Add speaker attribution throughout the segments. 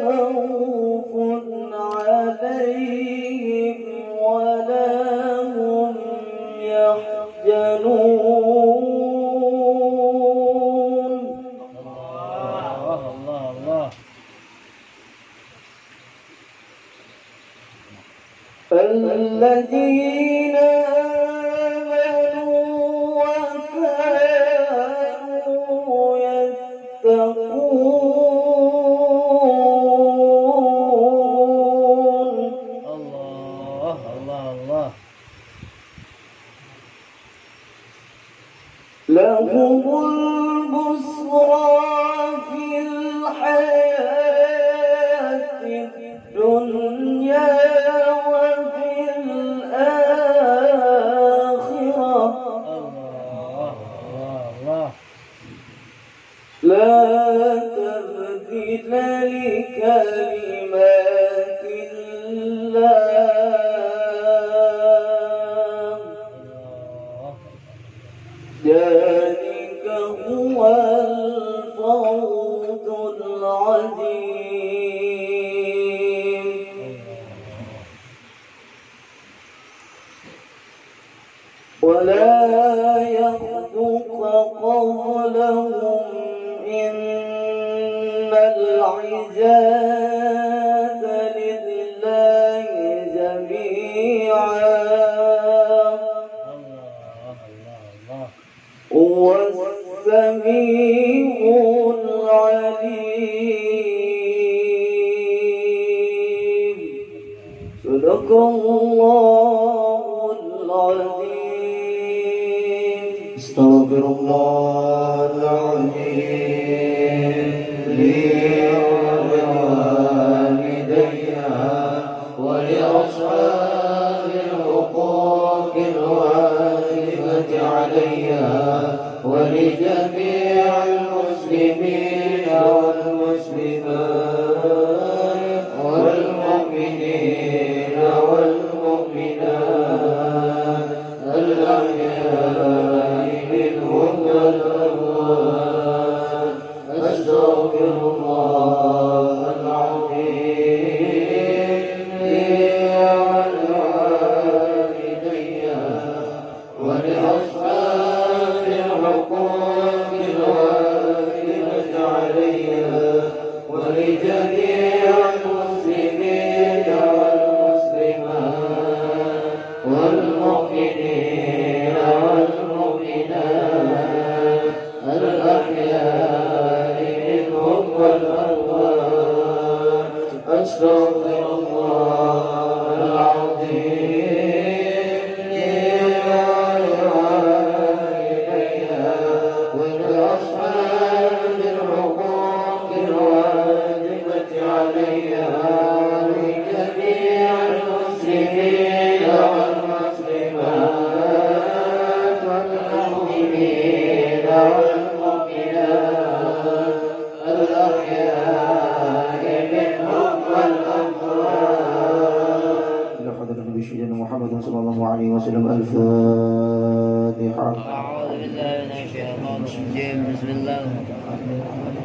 Speaker 1: خوف عليهم ولا هم يحزنون.
Speaker 2: الله.
Speaker 1: الذين آمنوا وكانوا يتقون.
Speaker 2: الله.
Speaker 1: لهم البشرى في الحياة الدنيا وفي الآخرة.
Speaker 2: الله.
Speaker 1: لا تبديل لكلمات الله. ذلك هو الفوز العظيم. ولا يخلق قولهم إن العزة لله جميعا هو السميع العليم. صدق الله العظيم. استغفر الله العظيم لي ولوالدي ولأصحاب الحقوق الواجبة علي ولجميع المسلمين والمسلمات والمؤمنين والمؤمنات الأحياء منهم والأموات. أستغفر الله العظيم لي ولوالدي ولأصحاب الحقوق الواجبة علي ولجميع المسلمين والمسلمات والمؤمنين والمؤمنات الأحياء منهم والأموات. أستغفر الله العظيم لي ولوالدي ولأصحاب الحقوق الواجبة علي ولجميع المسلمين والمسلمات والمؤمنين والمؤمنات الأحياء منهم والأموات. إلى حضرة النبي سيدنا محمد صلى الله عليه وسلم. الفاتحة.
Speaker 2: أعوذ بالله من الشيطان الرجيم. بسم الله الرحمن الرحيم.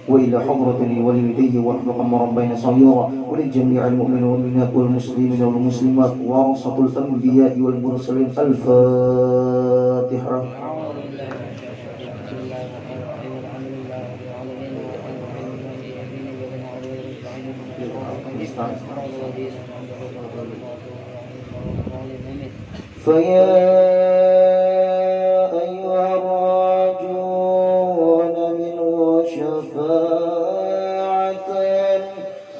Speaker 1: وإلى حضرة والدي واحفظ ربنا صغيرا ولجميع المؤمنين والمؤمنات والمسلمين والمسلمات ورثة الأنبياء والمرسلين. الفاتحة. فيا أيها الراجون منه شفاعة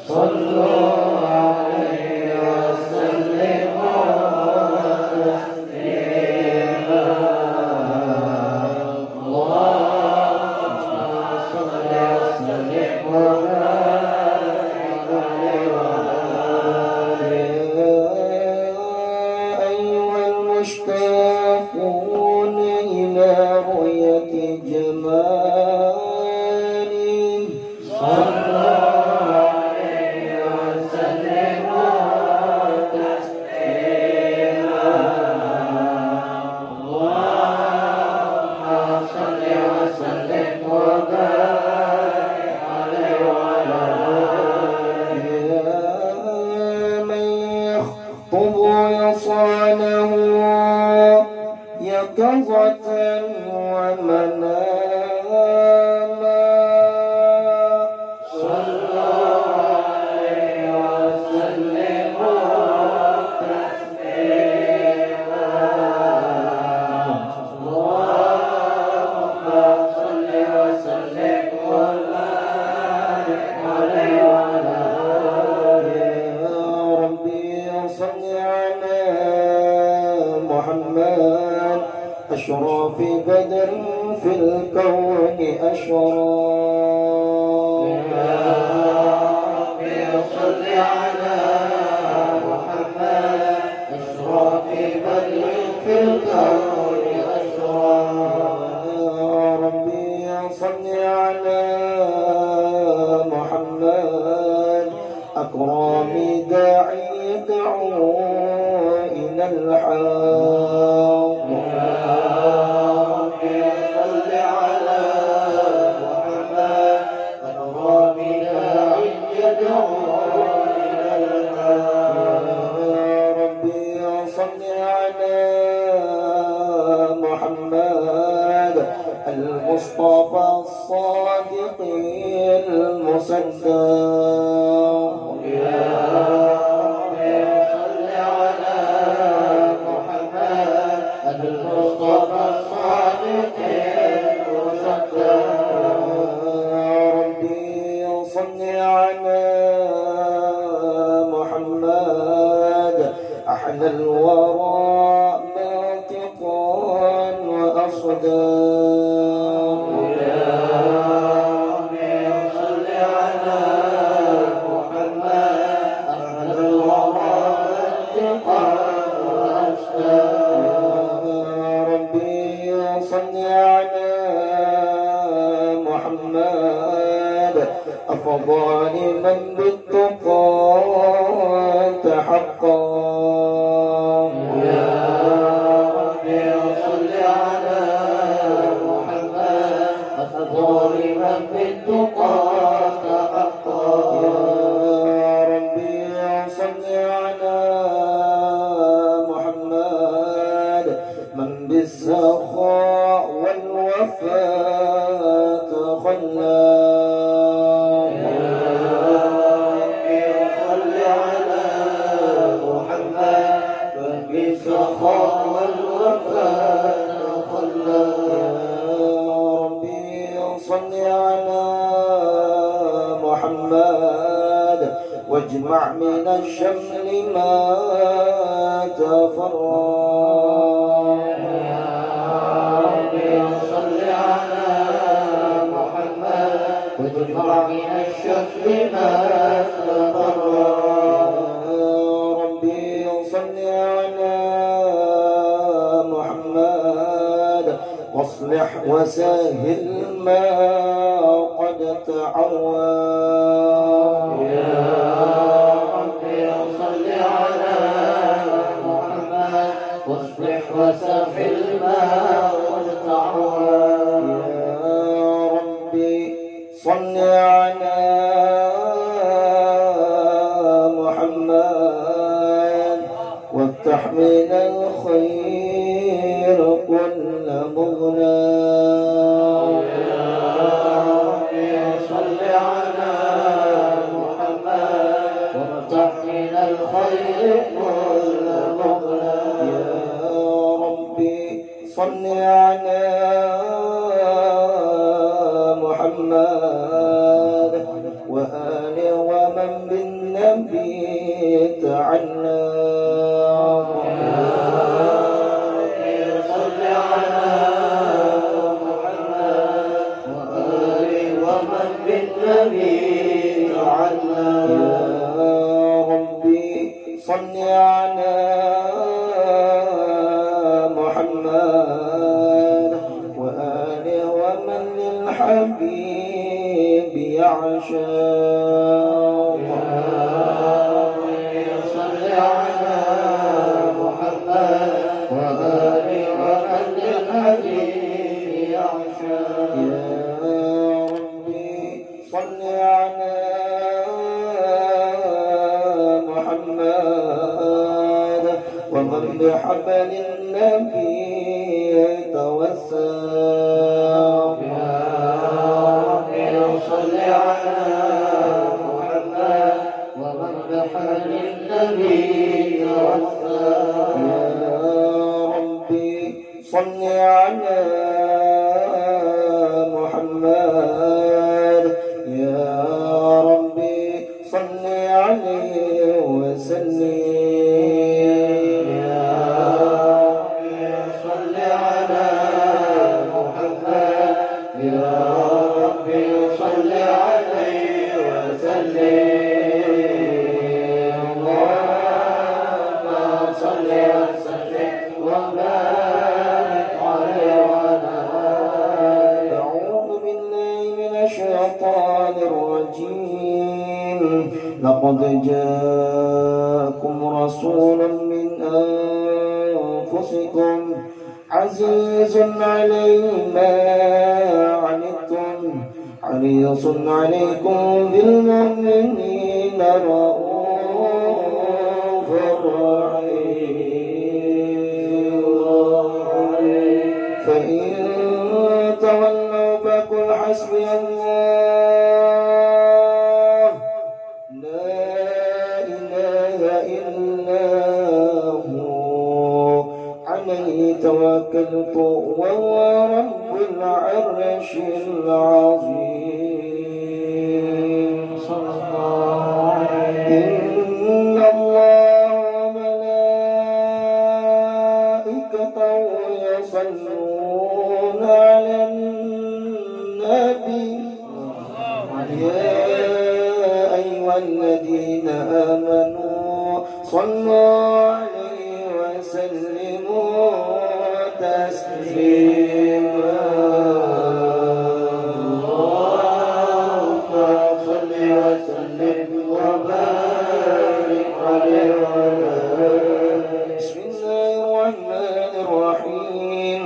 Speaker 1: صلوا عليه وسلموا تسليما. اللهم صل وسلم وبارك عليه وعلى آله. أيها المشتاق يصانه يقظة ومناما صلى عليه وسلم تسليما اللهم صل وسلم وبارك عليه وعلى آله يا ربي صل على محمد أشرف بدر في الكون أشرف يا ربي صل على محمد أشرف بدر في الكون أشرف يا ربي صل على محمد أكرم داعي يدعو إلى الحق يا ربي صل على محمد أكرم داعي يدعو إلى الحق يا ربي صل على محمد المصطفى الصادق المصدق يا ربي صل على محمد المصطفى الصادق المصدق يا ربي صل على محمد أحلى الورى ناطقا وأصداق يا ربي صل على محمد أحلى الورى ناطقا وأصداق يا ربي صل على محمد أفضل من بالتقى تحقق يا ربي صل على محمد أفضل من بالتقى تحقق يا ربي صل على محمد من بالسخاء والوفاء تخلى يا ربي صل على محمد من بالسخاء والوفاء تخلى يا ربي صل على محمد واجمع من الشمل ما تفرق يا ربي صل على محمد واجمع من الشمل ما تفرق يا ربي صل على محمد واصلح وسهل ما قد تعوى يا ربي صل على محمد واصلح وسهل ما قد تعوى يا ربي صل على محمد وافتح من الخير كل مغنى يا ربي صل على محمد وافتح من الخير كل مغنى يا ربي صل على محمد وآل ومن بالنبي تعلق يا ربي صل على محمد وآل ومن بالنبي تعلق يا ربي صل على محمد وآل ومن للحبيب يعشق يا ربي صل على محمد وآل ومن للحبيب يعشق يا بحبل النبي توسل
Speaker 2: يا ربي صل على محمد ومن بحبل النبي توسل
Speaker 1: يا ربي صل على محمد يا ربي صل عليه وسلم
Speaker 2: يا ربي صل على محمد يا ربي صل عليه وسلم اللهم صل وسلم وبارك عليه وعلى آله.
Speaker 1: أعوذ بالله من الشيطان الرجيم لقد جاءكم رسول من أنفسكم عزيز عليه ما عنتم حريص عليكم بالمؤمنين رؤوف رحيم فإن تولوا فقل حسبي الله لا إله إلا هو عليه توكلت وهو رب العرش العظيم
Speaker 2: صلى الله عليه
Speaker 1: إن الله وملائكته يصلون على النبي يا أيها الذين آمنوا صلوا عليه وسلموا تسليما
Speaker 2: اللهم صل وسلم وبارك عليه وعلى آله.
Speaker 1: بسم الله الرحمن الرحيم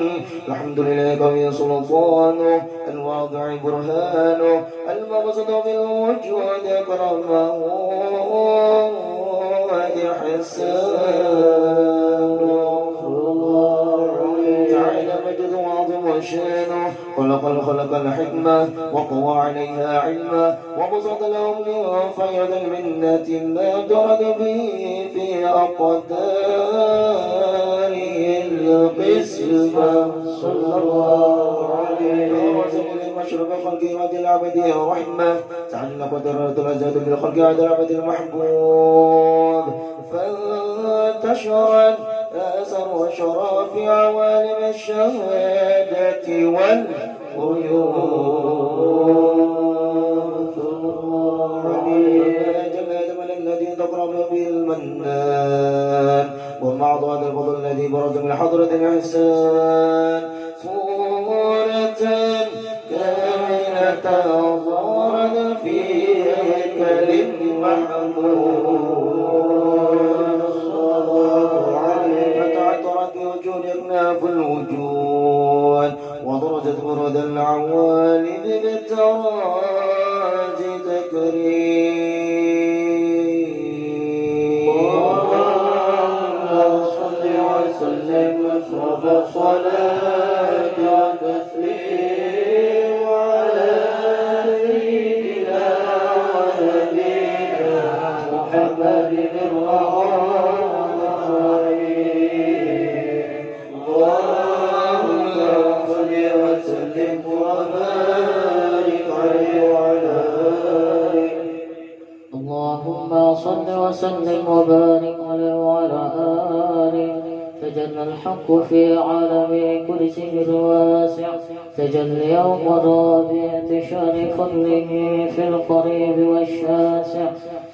Speaker 1: الحمد لله قوي سلطانه الواضع برهانه المبسط بالوجود كرمه وإحسانه تعالى مجد وعظم وشانه خلق الخلق الحكمة وقوى عليها علما وبسط لهم من فيض المنة ما درد به في أقداره القسمة
Speaker 2: صلى الله عليه
Speaker 1: وسلم مشرق خلقه وعد العبد رحمة تعلق درجة الأزهد بالخلق عد العبد المحبوب فانتشرت آثر وشرى في عوالم الشهادة والغيوب جل جمال الذي تقرب به المنان ومعضد الفضل الذي برز من حضرة الإحسان صورة كاملة ظهرت في هيكل محمود صلى الله عليه فتعطرت بوجود أكناف الوجود وضرجت برود العوالم بالتراج تكريم
Speaker 2: اللهم صل وسلم أشرف الصلاة والتسليم على سيدنا ونبينا محمد الرحيم اللهم صل وسلم وبارك عليه وعلى آله. اللهم صل وسلم وبارك عليه وعلى آله. تجلى الحق في عالم كرسيه الواسع تجلي يوم بانتشار فضله في القريب والشاسع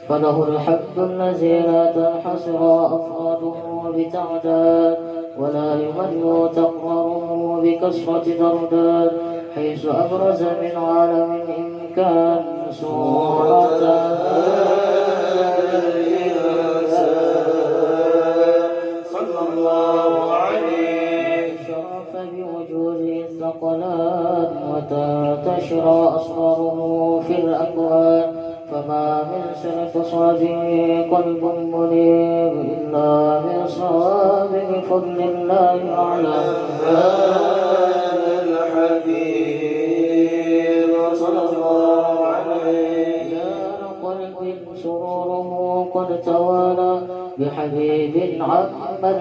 Speaker 2: فله الحمد الذي لا تنحصر أفراده بتعداد ولا يمل تقرره بكثرة درداد حيث أبرز من عالم الإمكان صورة
Speaker 1: صلى الله عليه
Speaker 2: شرف بوجوده الثقلات وتنتشر أسراره في الأكوان
Speaker 3: فما من سلف صادق قلب منيب إلا من صادق فضل الله أعلم.
Speaker 1: هذا الحبيب صلى الله عليه.
Speaker 3: يا قلب سروره قد توالى بحبيب عمن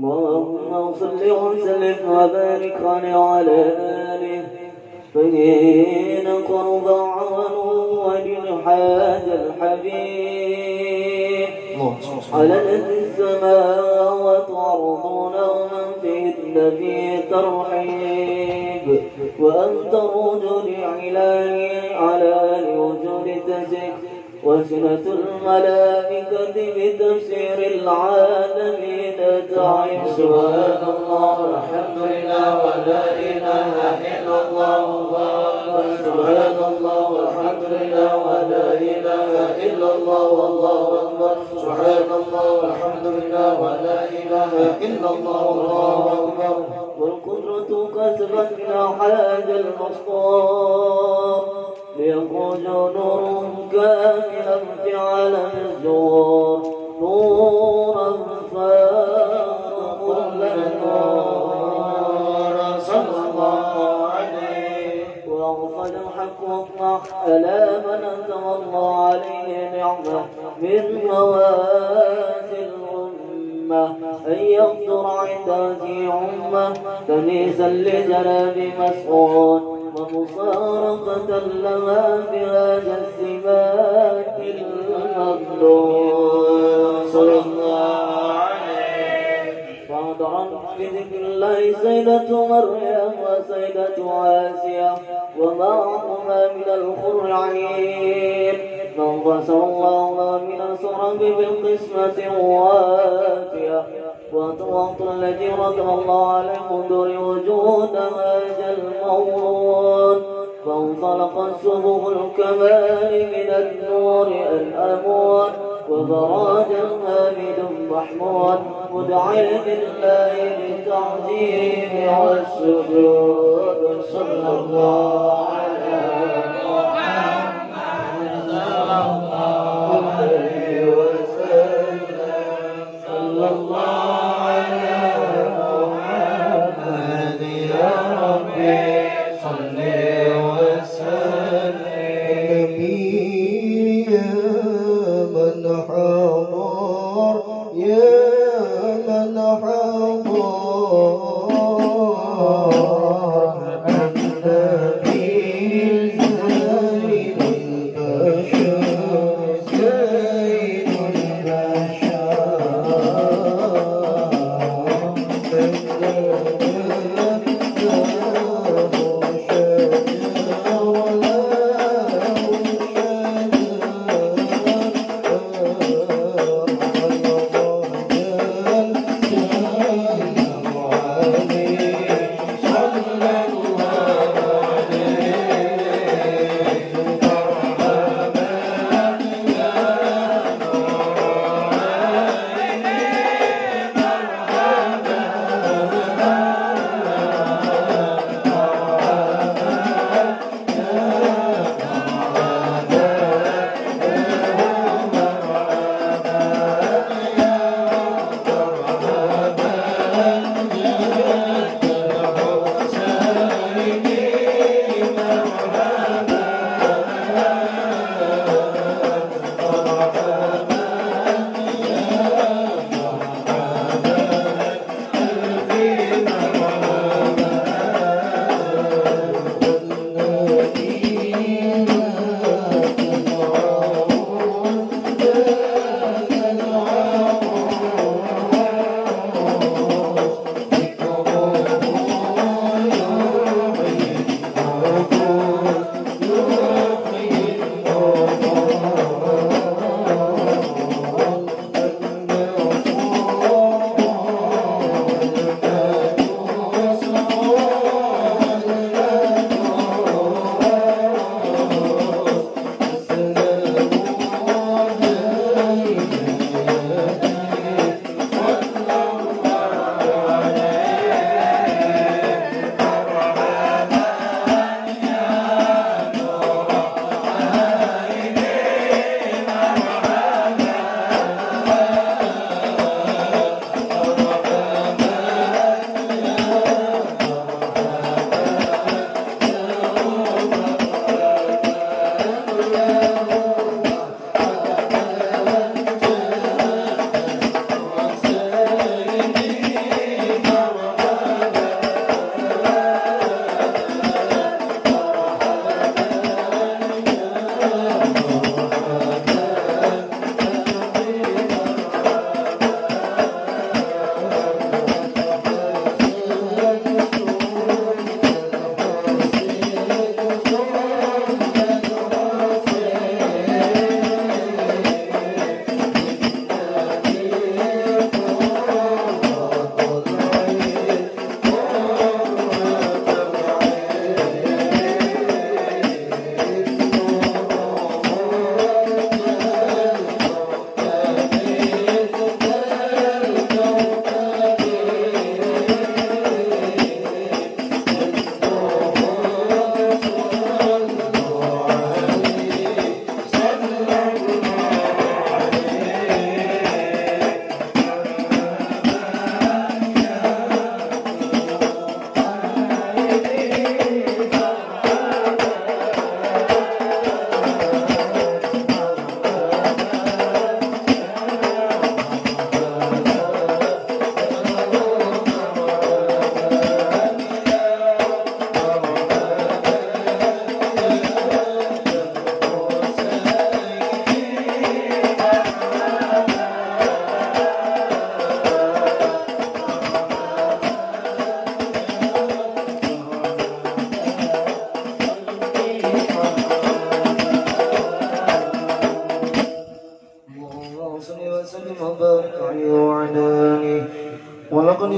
Speaker 3: اللهم صل وسلم وبارك عليه وعلى آله فإن قرب عنه وجنحاج الحبيب علنت السماوات عرضون ومن فيهن في ترحيب وأنت الوجود إعلاني على الوجود تزك وسنة الملائكة بتفسير العالمين تعي سبحان الله والحمد لله ولا إله إلا الله والله سبحان الله والحمد لله ولا إله إلا الله والله أكبر سبحان الله والحمد لله ولا إله إلا الله والله أكبر والقدرة كسبت من حاج المسطور ليخرج نور كاملا فعل الزور نورا فاق كل النور صلى الله عليه وأغفل الحق واطمح ألا من أنزل الله عليه نعمة من مواسي الأمة أن يقدر عند ذي عمة كنيسا لجناب مسعود ومصارقة لها بهذا السباك المظلوم صلى الله عليه فاضرا بذكر الله سيدة مريم وسيدة آسيا ومعهما من الخرعين من غسر الله من السرب بالقسمة الوافية وطوط الذي رد الله على قدر وجودها الموت فانطلق السبغ الكمال من النور الأموت وبراج هامد محمود مدعي لله بالتعظيم والسجود صلى الله على محمد صلى الله عليه وسلم صلى الله على محمد يا ربي صل وسلم
Speaker 1: يا من حضر يا من حضر النبي زين البشر زين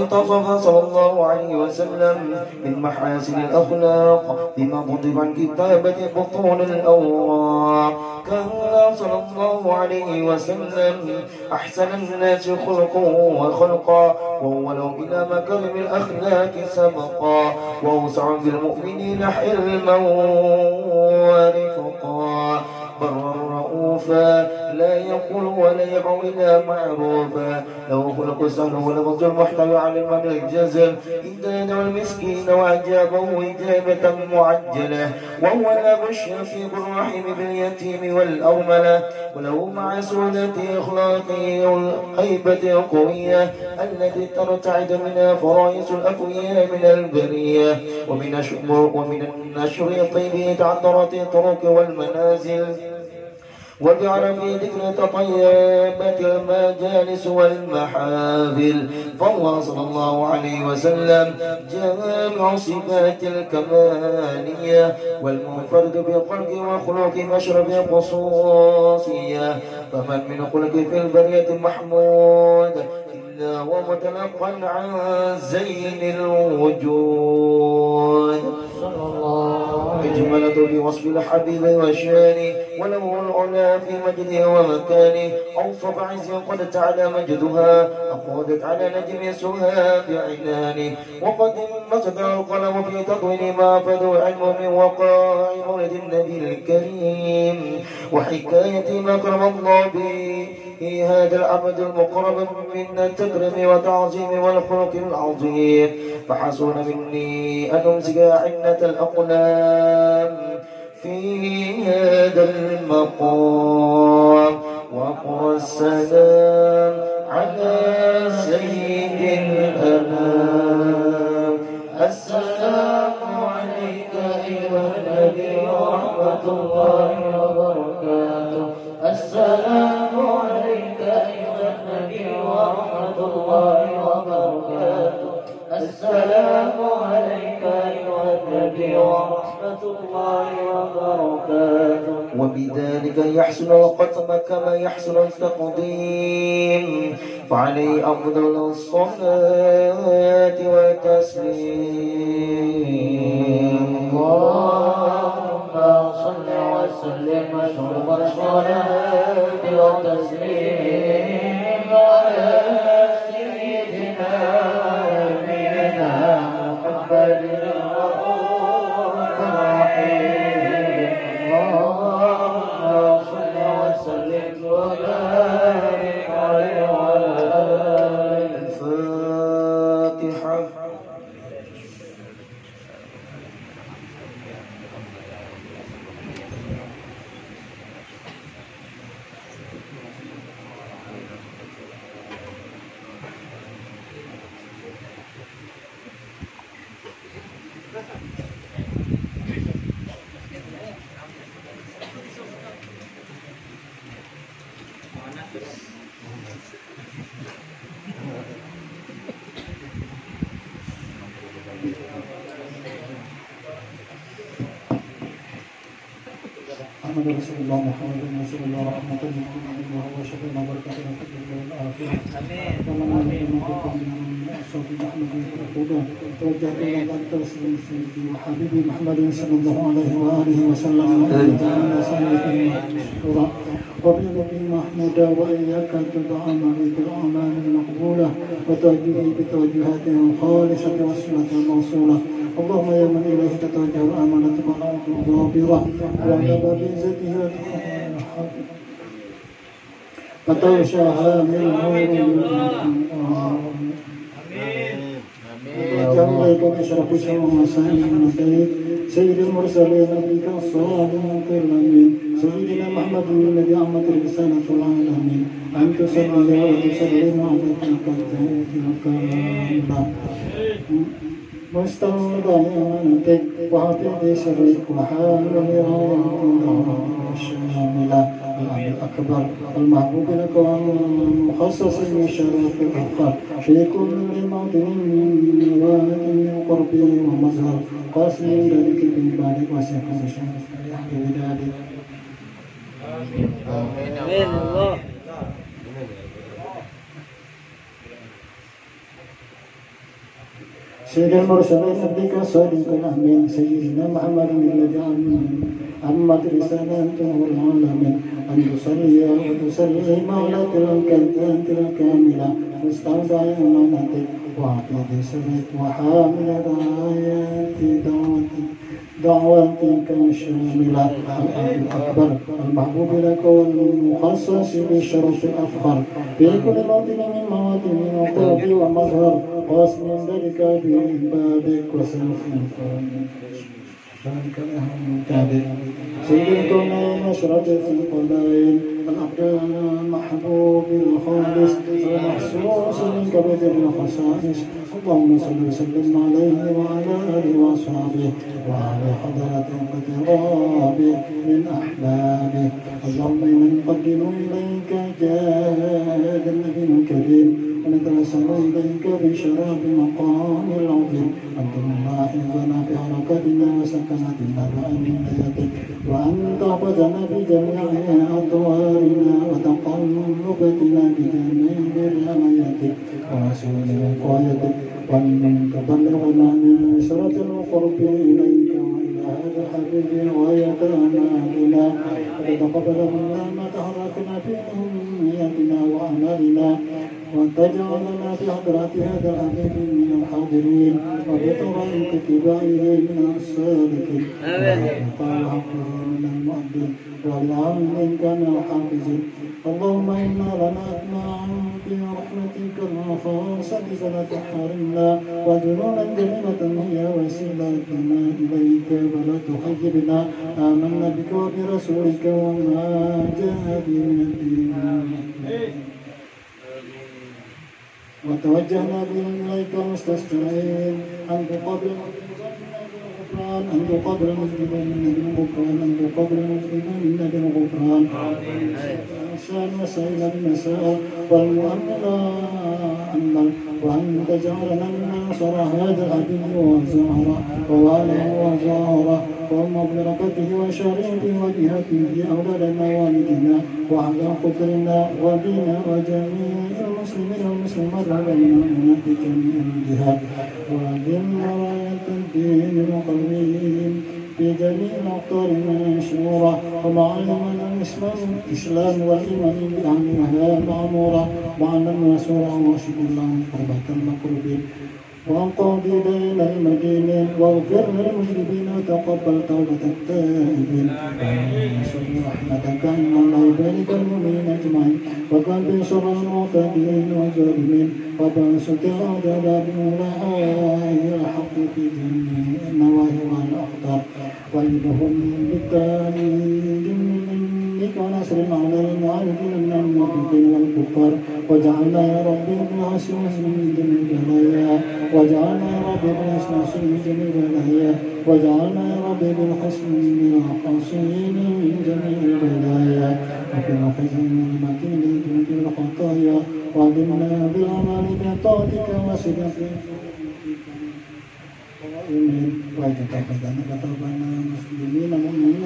Speaker 1: اختصف صلى الله عليه وسلم من محاسن الأخلاق بما كتب عن كتابة بطون الأوراق. كان صلى الله عليه وسلم أحسن الناس خلقا وخلقا، وأولهم إلى مكارم الأخلاق سبقا، وأوسع بالمؤمنين حلما ورفقا، برا رؤوفا لا يقول ولا يدعو إلا معروفا، له خلق سهل ولفظ المحتوى على المعنى الجزل، إذا يدعو المسكين وأجابه إجابة معجلة، وهو الأب الشفيق الرحيم باليتيم والأرملة، وله مع سهولة أخلاقه والهيبة القوية التي ترتعد منها فرائس الأقوياء من البرية، ومن النشر طيبه تعطرت الطرق والمنازل، وجعل في ذكر تطيبات المجالس والمحافل. فالله صلى الله عليه وسلم جامع صفات الكمالية والمنفرد بخلق وخلق مشرب خصوصية، فمن من خلق في البرية محمود إلا ومتلقا عن زين الوجود. اجملت بوصف الحبيب وشانه، وله العلا في مجده ومكانه، أوصف عز قد تعالى مجدها، أخذت على نجم سها بعنانه، وقد انبسط القلم في تطويل ما فذو علم من وقائع مولد النبي الكريم، وحكاية ما كرم الله به هذا العبد المقرب من التكريم والتعظيم والخلق العظيم. فحسن مني أن أمسك عنة الأقلام في هذا المقام، وأقرأ السلام على سيد الأنام. السلام عليك أيها النبي ورحمة الله وبركاته. السلام عليك أيها النبي ورحمة الله وبركاته. السلام عليك أيها النبي ورحمة الله وبركاته. وبذلك يحسن الختم كما يحسن التقديم، فعليه أفضل الصلاة والتسليم. اللهم صل وسلم وشرف الصلاة والتسليم على سيدنا ونبينا محمد الرؤوف الرحيم. اللهم صل وسلم وبارك عليه وعلى آله. الفاتحة.
Speaker 4: محمد رسول الله محمد رسول الله رحمة للعالمين وهو شفيع بركة الدنيا والآخرة. ومن آمين بكم من أشرف محمد الهدى. توجهت إلى ذلك رسول سيدي وحبيبي محمد صلى الله عليه وآله وسلم وعلى سيدنا مشكورا وبنبي محمودا، وإياك تدعى معي بالأعمال المقبولة وتوجهي بتوجهات خالصة وصلة موصولة. اللهم يا من إليه تتوجه الأمانة والأرض الظاهرة وعلى بعزته فتغشاها من نور وجعلكم أشرف شمع سيد سيد المرسلين بك الصادق الأمين سيدنا محمد الذي عمت رسالة العالمين، أن تصلي وتسلم على تلك الكاملة مستودعك وحفظ سرك وحامل راية الشاملة الأكبر المحبوب لك والمخصص من شرف الأخر في كل موطن من قربه ومظهر قاسم ذلك ببالك وسيكون شرف يحيي بذلك. آمين الله. سيد المرسلين عبدك الصادق الأمين سيدنا محمد الذي عمت رسالته العالمين أن تصلي وتسلم على تلك الذات الكاملة مستودع أمانتك وعقيد سرك وحامل رايات دعوتك الشاملة الأكبر المحبوب لك والمخصص بالشرف الأفخر في كل موطن من مواطن وقرب ومظهر قاسم ذلك بإنبادك وسنفك ذلك الأهم المتابع سيد الكونين أشرف الثقلين الأقدار المحبوب الخالص المخصوص منك بدر الخصائص اللهم صل وسلم عليه وعلى آله وأصحابه وعلى حضرة اقترابه من أحبابه اللهم إنا نقدم إليك جاد النبي الكريم ونتوسل إليك بشرف مقام العظيم أن تلاحظنا بحركتنا وسكناتنا بأمنيتك وأن تحفظنا بجميع أطوارنا وتقلبتنا بجميع رعايتك وسوء وقايتك وأن تبلغنا من عشرة القرب إليك وإلى هذا الحبيب غاية أمالنا وتتقبل منا ما تحركنا في أمنيتنا وأعمالنا وتجعلنا في حضرة هذا الحبيب من الحاضرين وبطريق اتباعه من السالكين وبطاع حقه من المؤدين والعاملين كان الحافظين اللهم إنا لنا أطماع في رحمتك الخاصة فلا تحرمنا وجنونا جميلة هي وسيلتنا إليك فلا تخيبنا آمنا بك وبرسولك وما جاء به من الدين وتوجهنا بهم إليك مستسلمين أن تقبل أن تقبل المسلمين بالغفران أن تقبل المسلمين بالغفران الإنسان وسائل المساء والمؤمن أمل وأن تجعلنا من أنصر هذا العدو وزهره وواله وزهره اللهم بركته وشريعته وجهته أولادنا والدنا وعلى قدرنا وبنا وجميع المسلمين والمسلمات والمؤمنات بجميع الجهات وأدم راية الدين القويم في جميع الأقطار منشورة ومعلمنا الإسلام والإيمان بأعمالها معمورة معلم وسورة وشكر الله قربة المقربين وانقضي دين المدينين واغفر للمذنبين وتقبل توبة التائبين وانصر رحمتك على عبادك المؤمنين اجمعين وكن بشر المعتدين والظالمين وباسط اعداد اولئك الحق في جميع النواهي والاقدار وايدهم بالتالي منك ونصر على المعارضين من المنافقين والكفار واجعلنا يا ربي بحسن من جميع البلايا واجعلنا يا ربي بحسن من جميع البلايا واجعلنا يا ربي بالحسن من الحاصلين من جميع البلايا وفي الخزين المتين من الخطايا وعدنا بالعمل بطاعتك وصدقك وتتقبلنا كتابنا مسلمين مؤمنين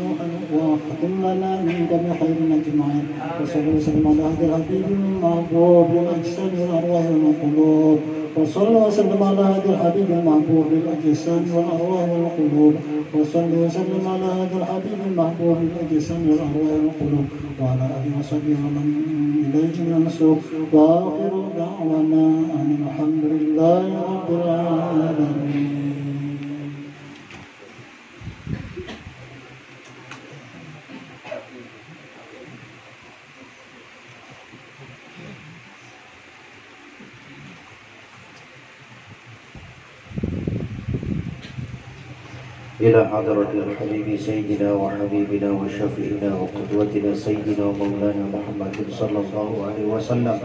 Speaker 4: وختم لنا منك بخير اجمعين وصلى وسلم على هذا الحبيب المحبوب للاجسام والارواح والقلوب وصلى وسلم على هذا الحبيب المحبوب للاجسام والارواح والقلوب وصلى وسلم على هذا الحبيب المحبوب للاجسام والارواح والقلوب وعلى اله وصحبه ومن اليه ينسب واخر دعوانا ان الحمد لله رب العالمين.
Speaker 1: إلى حضرة الحبيب سيدنا وحبيبنا وشفيعنا وقدوتنا سيدنا ومولانا محمد صلى الله عليه وسلم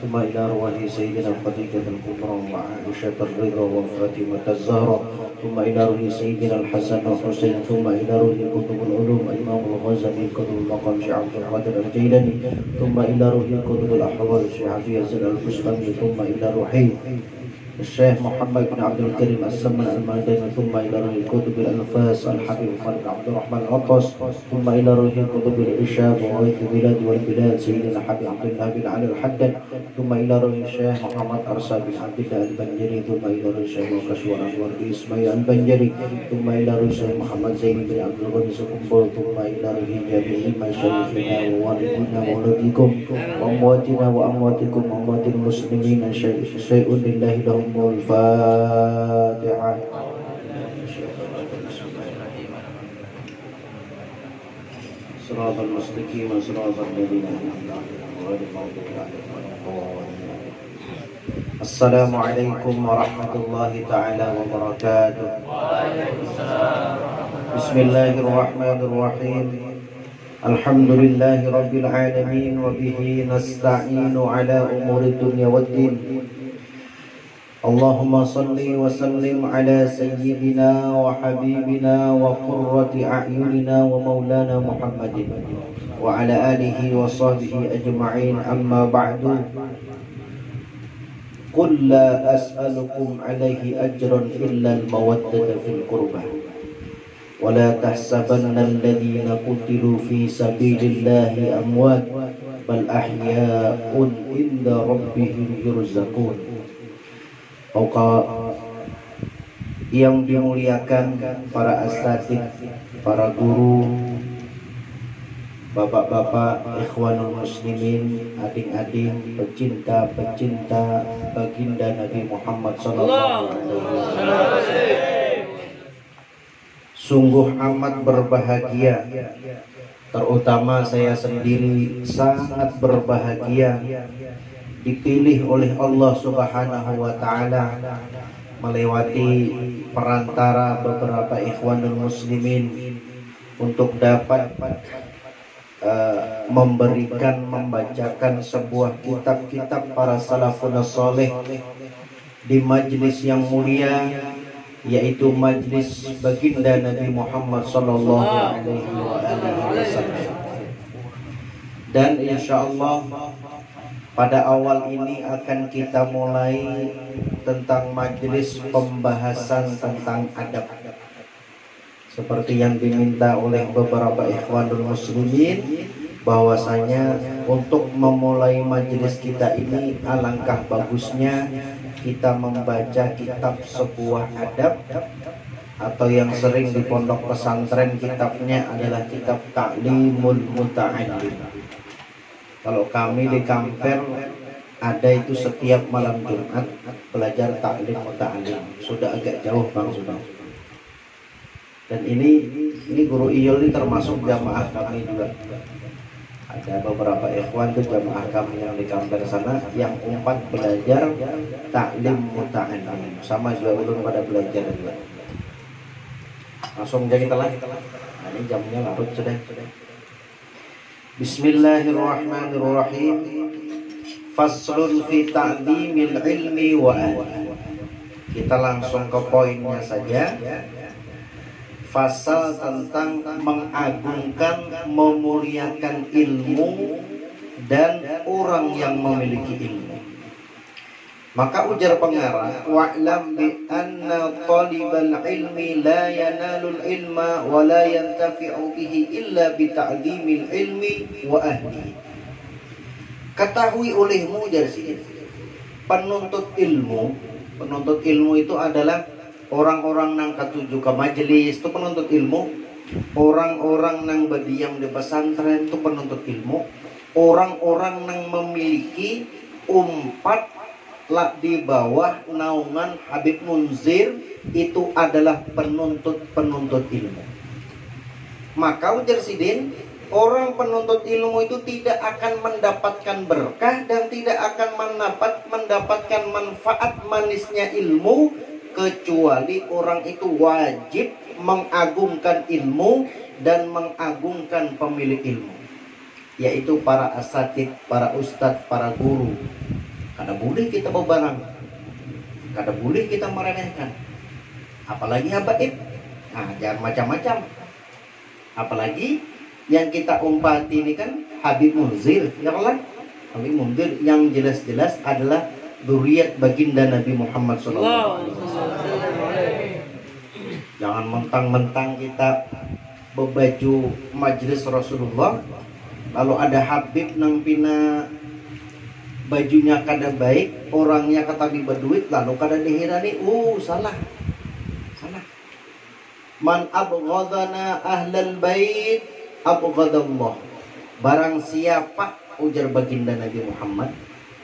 Speaker 1: ثم إلى أرواح سيدنا خديجة الكبرى وعائشة الرضا وفاطمة الزهراء ثم إلى روح سيدنا الحسن والحسين ثم إلى روح كتب العلوم إمام الغزالي كتب المقام شيخ عبد القادر الجيلاني ثم إلى روح كتب الأحوال شيخ عبد اليزيد البستامي ثم إلى روحي الشيخ محمد بن عبد الكريم السمن المدني ثم إلى روح الكتب الأنفاس الحبيب فرد عبد الرحمن العطس ثم إلى روح الكتب الإرشاد وغيث البلاد والبلاد سيدنا حبيب عبد الله بن علي الحداد ثم إلى روح الشيخ محمد أرسل بن عبد الله البنجري ثم إلى روح الشيخ وكشور أنور إسماعيل البنجري ثم إلى روح الشيخ محمد زين بن عبد الغني سكمبل ثم إلى روح جميع مشايخنا ووالدنا وولدكم وأمواتنا وأمواتكم وأموات المسلمين شيء لله لهم الفاتحة. صراط المستقيم صراط الذين أنعمت عليهم غير المغضوب عليهم ولا الضالين. السلام عليكم ورحمة الله تعالى وبركاته. بسم الله الرحمن الرحيم. الحمد لله رب العالمين وبه نستعين على أمور الدنيا والدين. اللهم صل وسلم على سيدنا وحبيبنا وقرة أعيننا ومولانا محمد وعلى آله وصحبه أجمعين. أما بعد، قل لا أسألكم عليه أجرا إلا المودة في القربى ولا تحسبن الذين قتلوا في سبيل الله أموات بل أحياء عند ربهم يرزقون. Yang dimuliakan para asatid, para guru, bapak-bapak, ikhwanul muslimin, adik-adik, pecinta-pecinta baginda Nabi Muhammad sallallahu alaihi wasallam. Sungguh amat berbahagia, terutama saya sendiri sangat berbahagia dipilih oleh Allah Subhanahu wa taala melewati perantara beberapa ikhwanul muslimin untuk dapat membacakan sebuah kitab-kitab para salafun saleh di majlis yang mulia, yaitu majlis baginda Nabi Muhammad sallallahu alaihi wasallam. Dan insyaallah pada awal ini akan kita mulai tentang majelis pembahasan tentang adab, seperti yang diminta oleh beberapa ikhwanul muslimin, bahwasanya untuk memulai majelis kita ini alangkah bagusnya kita membaca kitab sebuah adab, atau yang sering di pondok pesantren kitabnya adalah kitab Ta'limul Muta'allim. Kalau kami di Kamper ada itu setiap malam Jumat belajar taklim muta'alim. Sudah agak jauh Bang sudah. Dan ini guru Iyul ini termasuk jamaah kami juga. Ada beberapa ikhwan itu jamaah kami yang di Kamper sana yang umpat belajar taklim muta'alim. Sama juga ulun pada belajar juga. Langsung jadi telah. Nah, ini jamnya larut sudah. Bismillahirrahmanirrahim. Faslun fi ta'dhimil ilmi wa ahli. Kita langsung ke poinnya saja. Fasal tentang mengagungkan, memuliakan ilmu dan orang yang memiliki ilmu. Maka ujar pengarang, wa'lam bi anna talibal ilmi la yanalul ilma wa la yantafi'u bihi illa bi ta'dhimil ilmi wa ahli. Ketahui olehmu, ujar sini, penuntut ilmu itu adalah orang-orang nang ketuju ke majelis itu penuntut ilmu, orang-orang nang berdiam di pesantren itu penuntut ilmu, orang-orang nang memiliki umpat di bawah naungan Habib Munzir itu adalah penuntut ilmu. Maka ujar sidin, orang penuntut ilmu itu tidak akan mendapatkan berkah dan tidak akan mendapatkan manfaat manisnya ilmu kecuali orang itu wajib mengagungkan ilmu dan mengagungkan pemilik ilmu, yaitu para asatid, para ustadz, para guru. Kada boleh kita bawa barang, kada boleh kita meremehkan, apalagi habaib. Nah, jangan macam-macam. Apalagi yang kita umpati ini kan Habib Munzir, ya Allah. Habib Munzir yang jelas-jelas adalah
Speaker 5: zuriat baginda Nabi Muhammad SAW. Jangan mentang-mentang kita berbaju majelis Rasulullah, lalu ada Habib nang pina bajunya kada baik, orangnya kata di berduit, lalu kada dihirani. Salah. Man abghadana ahlal bait abghadallah. Barang siapa, ujar baginda Nabi Muhammad,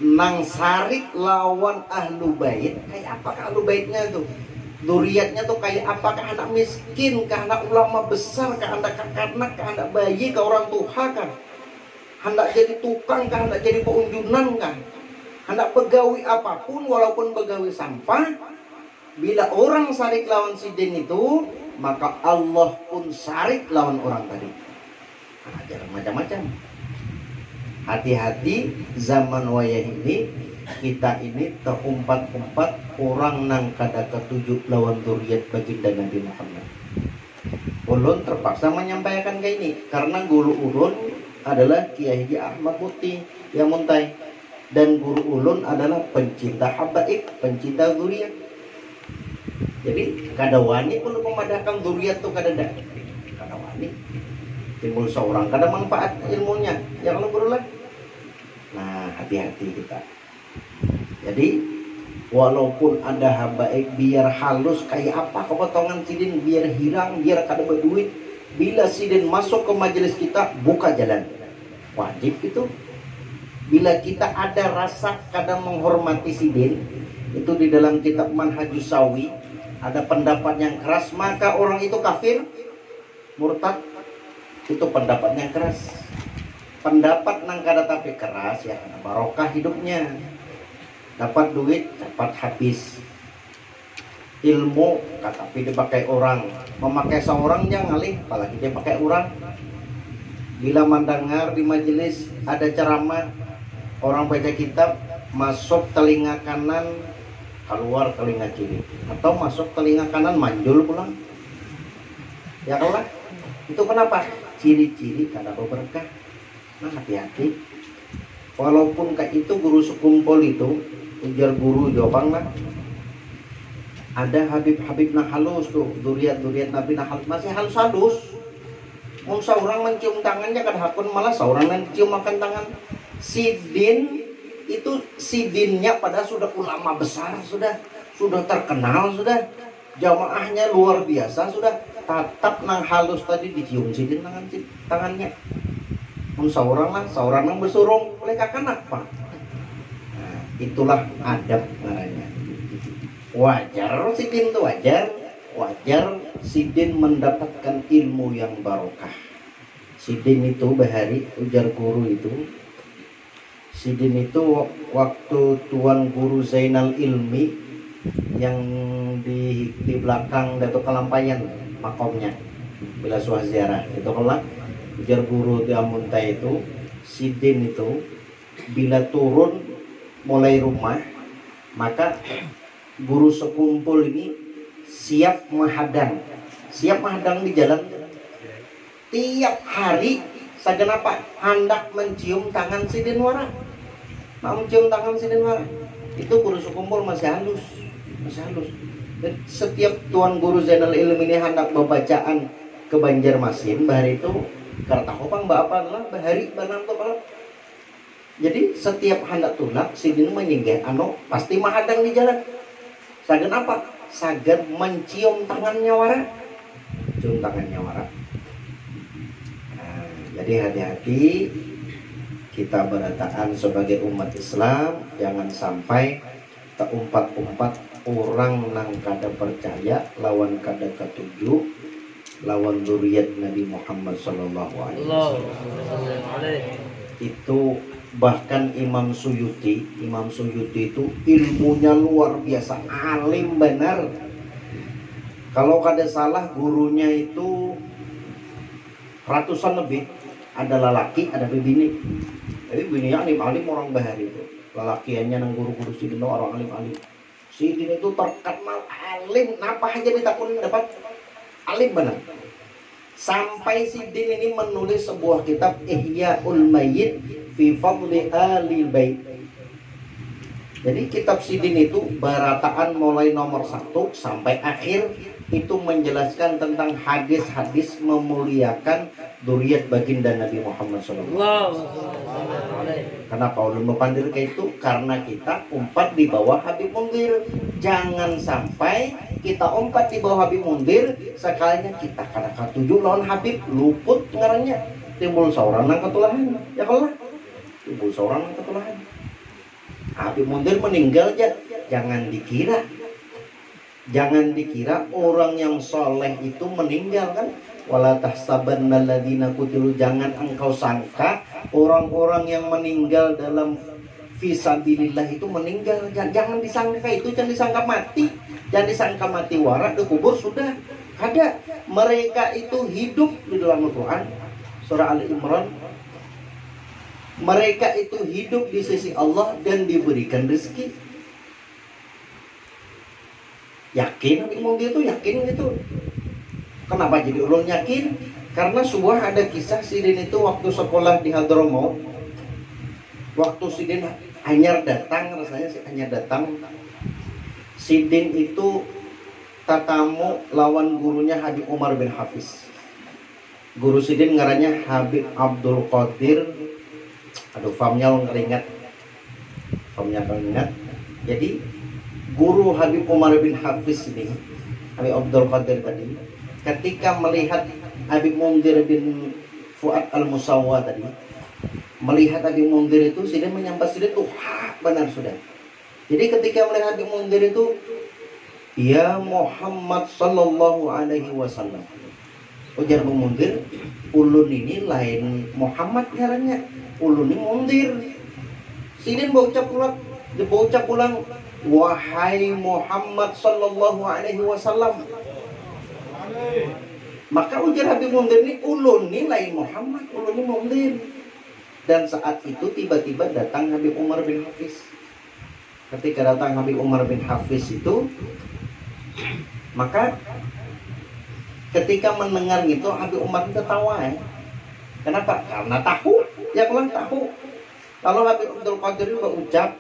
Speaker 5: nang sarik lawan ahlu bait, kayak apakah ahlu baitnya tuh? Zuriatnya tuh kayak apakah anak miskin, kah anak ulama besar, kah anak kakanak, kah anak bayi, kah orang tua, kah hendak jadi tukang, kah hendak jadi peunjunan, kah hendak pegawai apapun, walaupun pegawai sampah. Bila orang sarik lawan sidin itu, maka Allah pun sarik lawan orang tadi. Jangan macam-macam. Hati-hati zaman wayah ini, kita ini terumpat-umpat orang nang kada ketujuh lawan zuriat baginda Nabi Muhammad. Ulun terpaksa menyampaikan kayak ini karena guru ulun adalah Kiai Haji Ahmad Mukti yang muntai, dan guru ulun adalah pencinta habaib, pencinta zuriat. Jadi kada wani pun memadahkan zuriat tuh kada wani. Timbul seorang kada manfaat ilmunya, yang lu berulang. Nah, hati-hati kita. Jadi walaupun ada habaib, biar halus kayak apa kepotongan sidin, biar hilang, biar kada berduit. Bila sidin masuk ke majelis kita, buka jalan. Wajib itu. Bila kita ada rasa kada menghormati sidin, itu di dalam kitab Manhajus Sawi ada pendapat yang keras, maka orang itu kafir, murtad. Itu pendapat yang keras. Pendapat nang kada tapi keras ya karena barokah hidupnya. Dapat duit, dapat habis. Ilmu tapi dipakai orang. Memakai seorang jangan ngalih, apalagi dia pakai orang. Bila mendengar di majelis ada ceramah, orang baca kitab, masuk telinga kanan, keluar telinga kiri, atau masuk telinga kanan manjul pulang. Ya kalah. Itu kenapa? Ciri-ciri kada berkah. Nah, hati-hati. Walaupun kayak itu guru sekumpul itu, ujar guru Jopang lah, ada Habib-Habib nah halus tuh, duriat-duriat Nabi nah halus, masih halus-halus. Mau seorang mencium tangannya kada hakun, malah seorang mencium makan tangan. Sidin itu sidinnya pada sudah ulama besar, sudah terkenal, sudah jamaahnya luar biasa, sudah tatap nang halus tadi dicium sidin tangannya. Seorang nang bersurung oleh kakanak pak. Nah, itulah adab namanya. Wajar sidin itu wajar sidin mendapatkan ilmu yang barokah. Sidin itu bahari, ujar guru itu, sidin itu waktu Tuan Guru Zainal Ilmi yang di belakang Datuk Kelampayan makomnya bila suah ziarah itu kelak, ujar guru di Amuntai itu, sidin itu bila turun mulai rumah, maka guru sekumpul ini siap menghadang di jalan tiap hari. Sajen apa? Hendak mencium tangan sidin wara. Mau mencium tangan sidin wara. Itu guru sekumpul masih halus. Dan setiap Tuan Guru Zainal Ilmi ini hendak membacaan ke Banjarmasin, bahari itu karena kopang mbak apa lah bahari banam tuh kalau. Jadi setiap hendak tulak sidin menyinggah pasti menghadang di jalan. Sajen apa? Sajen mencium tangannya wara. Cium tangannya wara. Jadi hati-hati kita berataan sebagai umat Islam, jangan sampai terumpat-umpat orang nang kada percaya lawan kada ketujuh lawan zuriat Nabi Muhammad sallallahu alaihi wasallam. Itu bahkan Imam Suyuti itu ilmunya luar biasa, alim benar. Kalau kada salah gurunya itu ratusan lebih. Ada lelaki, ada bini. Tapi bininya alim-alim orang bahari itu. Lelakiannya nang guru-guru sidin orang alim-alim. Sidin itu terkenal alim, napa aja ditakutin dapat alim benar. Sampai sidin ini menulis sebuah kitab Ihya'ul Mayyit fi Fadli Ahli Bait. Jadi kitab Sidin itu barataan mulai nomor 1 sampai akhir itu menjelaskan tentang hadis-hadis memuliakan dzurriyyat baginda Nabi Muhammad SAW. Kenapa ulun mepandir ke itu? Karena kita umpat di bawah Habib Mundir. Jangan sampai kita umpat di bawah Habib Mundir, sekalinya kita kada katuju lawan Habib, luput ngarannya. Timbul seorang nang ketulahan. Ya kalau timbul seorang nang ketulahan. Habib Mundir meninggal aja, jangan dikira orang yang soleh itu meninggal kan. Wala tahsabanna alladziina qutilu, jangan engkau sangka orang-orang yang meninggal dalam fisabilillah itu meninggal. Jangan disangka itu, jangan disangka mati, jangan disangka mati warak dikubur sudah. Ada, mereka itu hidup di dalam Al-Quran surah Ali Imran. Mereka itu hidup di sisi Allah dan diberikan rezeki. Yakin Mundir itu yakin gitu. Kenapa jadi ulun yakin? Karena sebuah ada kisah Sidin itu waktu sekolah di Hadramaut. Waktu Sidin anyar datang, rasanya sih anyar datang. Sidin itu tatamu lawan gurunya Habib Umar bin Hafiz. Guru Sidin ngarannya Habib Abdul Qadir. Aduh, famnya keringat. Jadi guru Habib Umar bin Hafiz ini, Habib Abdul Qadir tadi, ketika melihat Habib Mundir bin Fuad al-Musawwa tadi, melihat Habib Mundir itu, Sidin menyampas Sidin itu, benar sudah. Jadi ketika melihat Habib Mundir itu, ya Muhammad sallallahu alaihi wasallam. Ujar Habib Mundir, ulun ini lain Muhammad ngarannya, ulun ini Mundir. Sidin baucap pulang, wahai Muhammad sallallahu alaihi wasallam. Maka ujar Habib Mundir ini, ulun ini lain Muhammad, ulun ini Mundir. Dan saat itu tiba-tiba datang Habib Umar bin Hafiz. Ketika datang Habib Umar bin Hafiz itu, maka ketika mendengar gitu Habib Umar itu tertawa ya. Kenapa? Karena tahu. Ya kalau tahu. Lalu Habib Abdul Qadir itu berucap,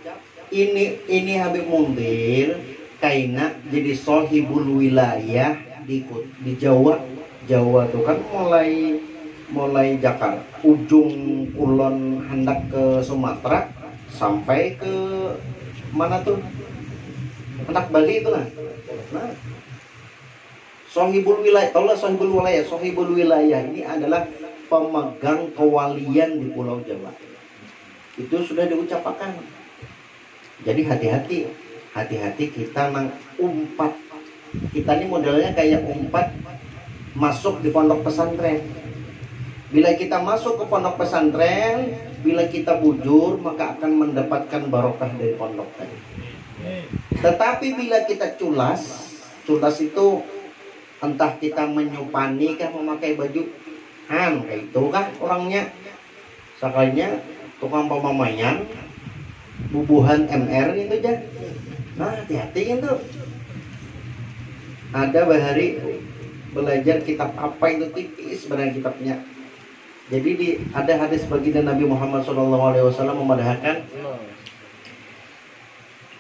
Speaker 5: ini Habib Mundir kaina jadi sohibul wilayah di Jawa. Jawa itu kan mulai Jakarta, ujung kulon hendak ke Sumatera sampai ke mana tuh? Hendak Bali itu lah. Nah, sohibul wilayah, tahulah sohibul wilayah ini adalah pemegang kewalian di Pulau Jawa. Itu sudah diucapkan. Jadi hati-hati kita umpat. Kita ini modelnya kayak umpat masuk di pondok pesantren. Bila kita masuk ke pondok pesantren, bila kita bujur, maka akan mendapatkan barokah dari pondok tadi. Tetapi bila kita culas itu entah kita menyupani kah, memakai baju kayak itu kah orangnya, sekalinya tukang pemamayan, bubuhan MR itu aja. Nah, hati-hati itu. Ada bahari belajar kitab apa itu, tipis sebenarnya kitabnya. Jadi ada hadis baginda Nabi Muhammad SAW memadahakan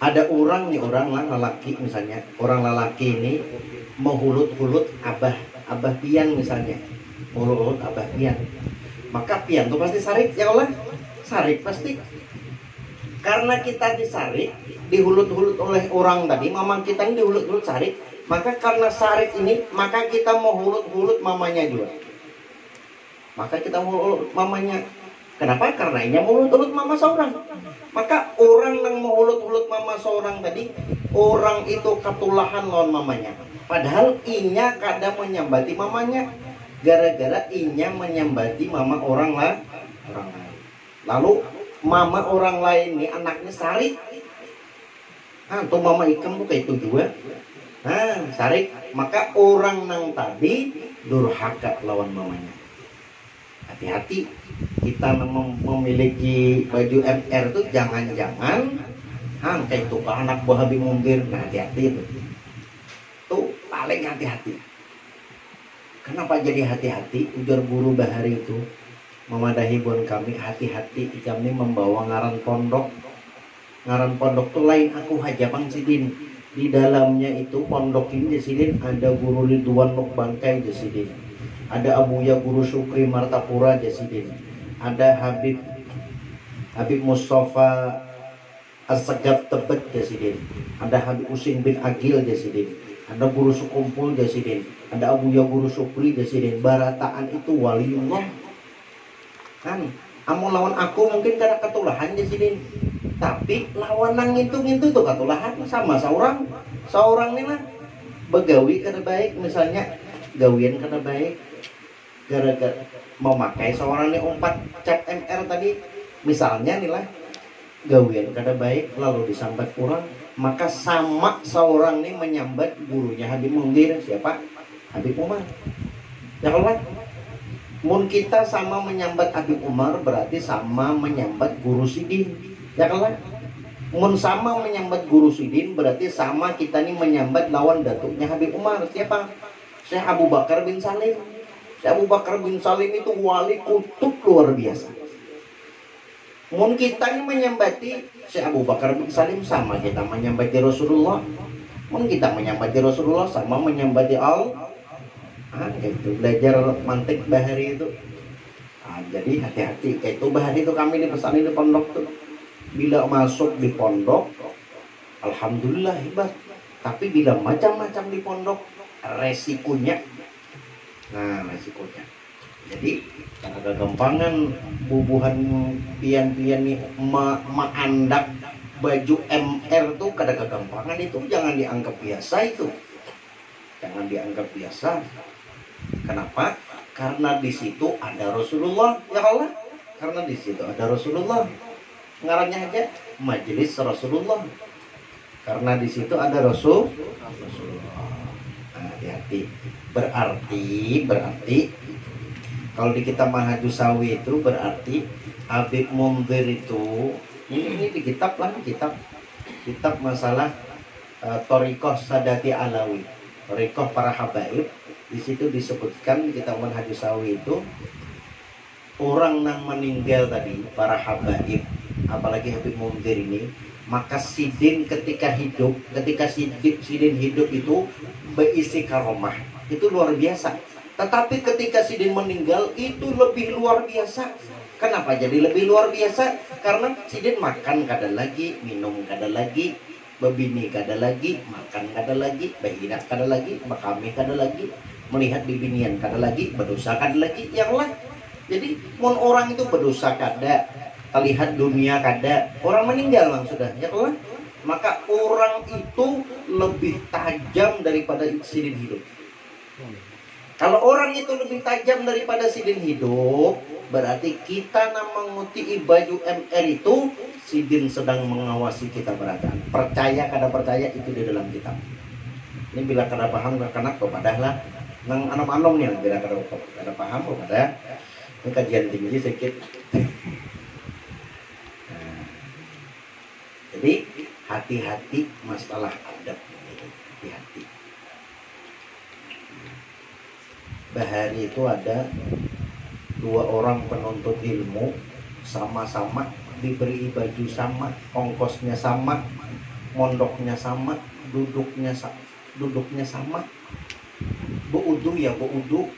Speaker 5: ada orang lelaki misalnya, orang lelaki ini menghulut-hulut abah pian misalnya, menghulut abah pian, maka pian itu pasti sarik ya Allah, sarik pasti. Karena kita disarik, dihulut-hulut oleh orang tadi, mamang kita ini dihulut-hulut sarik, maka karena sarik ini, maka kita mau hulut-hulut mamanya juga. Maka kita mau hulut mamanya. Kenapa? Karena ini mau hulut-hulut mama seorang. Maka orang yang mau hulut-hulut mama seorang tadi, orang itu ketulahan lawan mamanya. Padahal inya kadang menyambati mamanya, gara-gara inya menyambati mama orang lain. Lalu mama orang lain ini anaknya sarik. Tuh mama ikam tuh kayak itu juga. Sarik. Maka orang nang tadi durhaka lawan mamanya. Hati-hati kita memiliki baju MR itu jangan-jangan kayak itu anak buah Habib Mundir. Nah, hati-hati itu. Tuh paling hati-hati. Kenapa jadi hati-hati? Ujar guru bahari itu memadahi buan kami, hati-hati kami membawa ngaran pondok ngaran pondok tuh lain aku haja Bang Sidin. Di dalamnya itu pondok ini Jasidin ada Guru Ridwan Nuk Bangkai Jasidin, ada Abuya Guru Syukri Martapura Jasidin, ada Habib Mustafa As-Segaf Tebet Jasidin, ada Habib Husin bin Agil Jasidin, ada Guru Sukumpul Jasidin, ada Abuya Guru Syukri Jasidin. Barataan itu waliullah kan. Amun lawan aku mungkin karena ketulahan Jasidin, tapi lawan nang itu tuh ketulahan sama seorang nih lah begawi kada baik, misalnya gawian kada baik gara-gara memakai seorang nih 4 cap MR tadi misalnya nih lah, gawian kada baik lalu disambat kurang, maka sama seorang nih menyambat gurunya Habib Mundir. Siapa? Habib Umar. Ya kalau mun kita sama menyambat Habib Umar berarti sama menyambat Guru Sidin. Ya kalau mun sama menyambat Guru Sidin berarti sama kita nih menyambat lawan datuknya Habib Umar. Siapa? Syekh Abu Bakar bin Salim. Syekh Abu Bakar bin Salim itu wali kutub luar biasa. Mun kita nih menyambati Syekh Abu Bakar bin Salim sama kita menyambati Rasulullah. Mun kita menyambati Rasulullah sama menyambati Allah. Itu belajar mantik bahari itu. Jadi hati-hati. Kayak itu bahari itu kami dipesan di pondok tuh. Bila masuk di pondok, alhamdulillah hebat. Tapi bila macam-macam di pondok, resikonya. Nah, resikonya. Jadi karena kegampangan bubuhan pian-pian nih maandak baju MR tuh kada kegampangan itu, jangan dianggap biasa itu. Jangan dianggap biasa. Kenapa? Karena di situ ada Rasulullah, ya Allah. Karena di situ ada Rasulullah. Ngarannya aja majelis Rasulullah. Karena di situ ada Rasulullah. Nah, hati-hati. Berarti kalau di kitab Manhajus Sawi itu berarti Habib Mundir itu ini di kitab masalah Thariqah Sadati Alawi, Thariqah para habaib. Di situ disebutkan kita Manhajus Sawi itu orang yang meninggal tadi para habaib, apalagi Habib Mundir ini, maka Sidin ketika Sidin hidup itu berisi karomah itu luar biasa. Tetapi ketika Sidin meninggal itu lebih luar biasa. Kenapa jadi lebih luar biasa? Karena Sidin makan kada lagi, minum kada lagi, bebini kada lagi, makan kada lagi, behinak kada lagi, makami kada lagi, melihat bibinian kada lagi, berdosa kada lagi, yang lain. Jadi mon orang itu berdosa kada, lihat dunia kada, orang meninggal lang sudah, ya Allah. Maka orang itu lebih tajam daripada Sidin hidup. Kalau orang itu lebih tajam daripada Sidin hidup, berarti kita menguti baju MR itu Sidin sedang mengawasi kita berataan. Percaya kada percaya itu di dalam kitab. Ini bila kada paham karena kepadahlah nang anom-anom nih bila kada paham kepada ini kajian tinggi sedikit. Nah, jadi hati-hati masalah adab, hati-hati. Bahari itu ada 2 orang penuntut ilmu sama-sama diberi baju sama, ongkosnya sama, mondoknya sama, duduknya sama, beudu ya beudu,